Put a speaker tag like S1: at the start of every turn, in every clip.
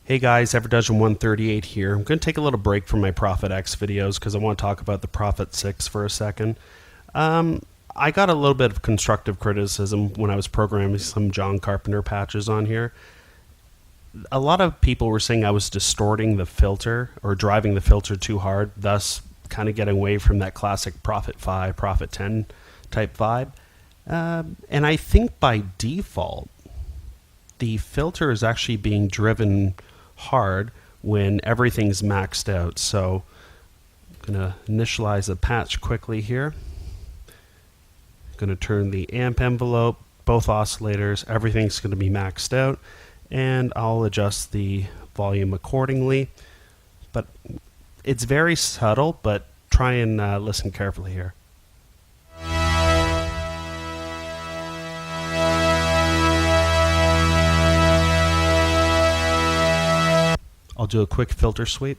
S1: Hey guys, Everett Dudgeon 138 here. I'm going to take a little break from my Prophet X videos because I want to talk about the Prophet 6 for a second. I got a little bit of constructive criticism when I was programming some John Carpenter patches on here. A lot of people were saying I was distorting the filter or driving the filter too hard, thus kind of getting away from that classic Prophet 5, Prophet 10 type vibe. And I think by default, the filter is actually being driven hard when everything's maxed out. So I'm going to initialize a patch quickly here. I'm going to turn the amp envelope, both oscillators, everything's going to be maxed out, and I'll adjust the volume accordingly. But it's very subtle, but try and listen carefully here. I'll do a quick filter sweep.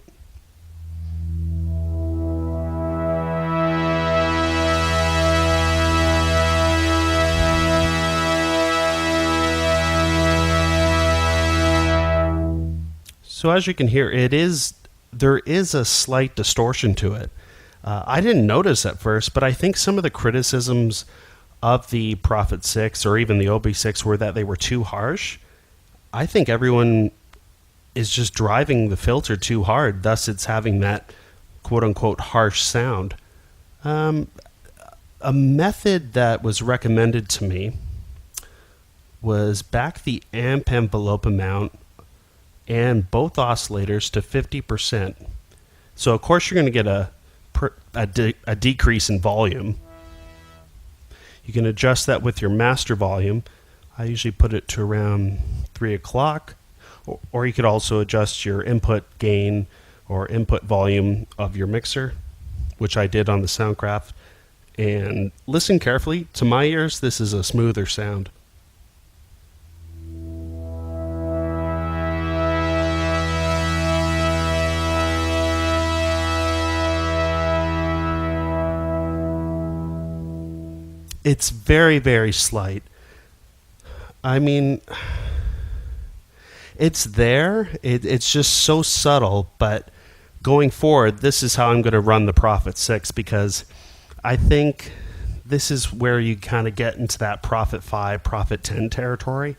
S1: So as you can hear, there is a slight distortion to it. I didn't notice at first, but I think some of the criticisms of the Prophet 6 or even the OB6 were that they were too harsh. I think everyone is just driving the filter too hard, thus it's having that quote-unquote harsh sound. A method that was recommended to me was back the amp envelope amount and both oscillators to 50%. So of course you're going to get a decrease in volume. You can adjust that with your master volume. I usually put it to around 3 o'clock. Or you could also adjust your input gain or input volume of your mixer, which I did on the Soundcraft. And listen carefully. To my ears, this is a smoother sound. It's very, very slight. I mean, it's there. It's just so subtle, but going forward, this is how I'm going to run the Prophet 6 because I think this is where you kind of get into that Prophet 5, Prophet 10 territory.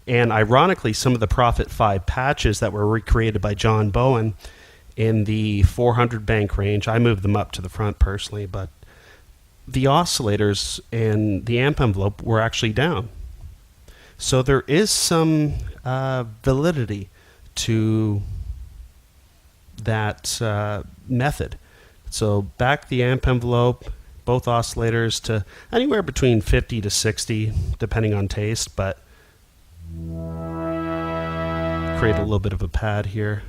S1: And ironically, some of the Prophet 5 patches that were recreated by John Bowen in the 400 bank range, I moved them up to the front personally, but the oscillators and the amp envelope were actually down. So there is some validity to that method. So back the amp envelope, both oscillators to anywhere between 50 to 60, depending on taste, but create a little bit of a pad here.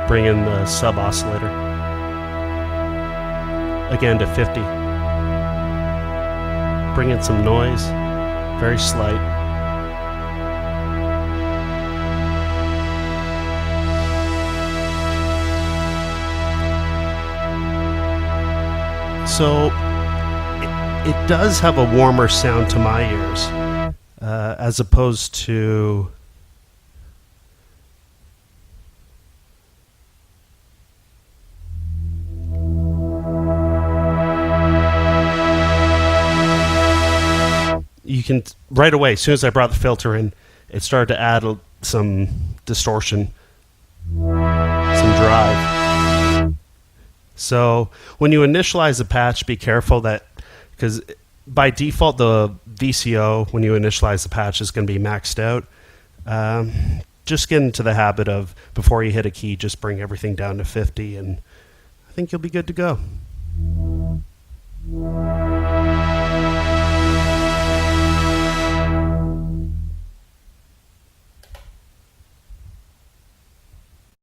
S1: Bring in the sub oscillator again to 50. Bring in some noise, very slight. So it does have a warmer sound to my ears, as opposed to you can right away, as soon as I brought the filter in, it started to add some distortion, some drive. So when you initialize a patch, be careful that, because by default the VCO, when you initialize the patch, is going to be maxed out. Just get into the habit of, before you hit a key, just bring everything down to 50, and I think you'll be good to go.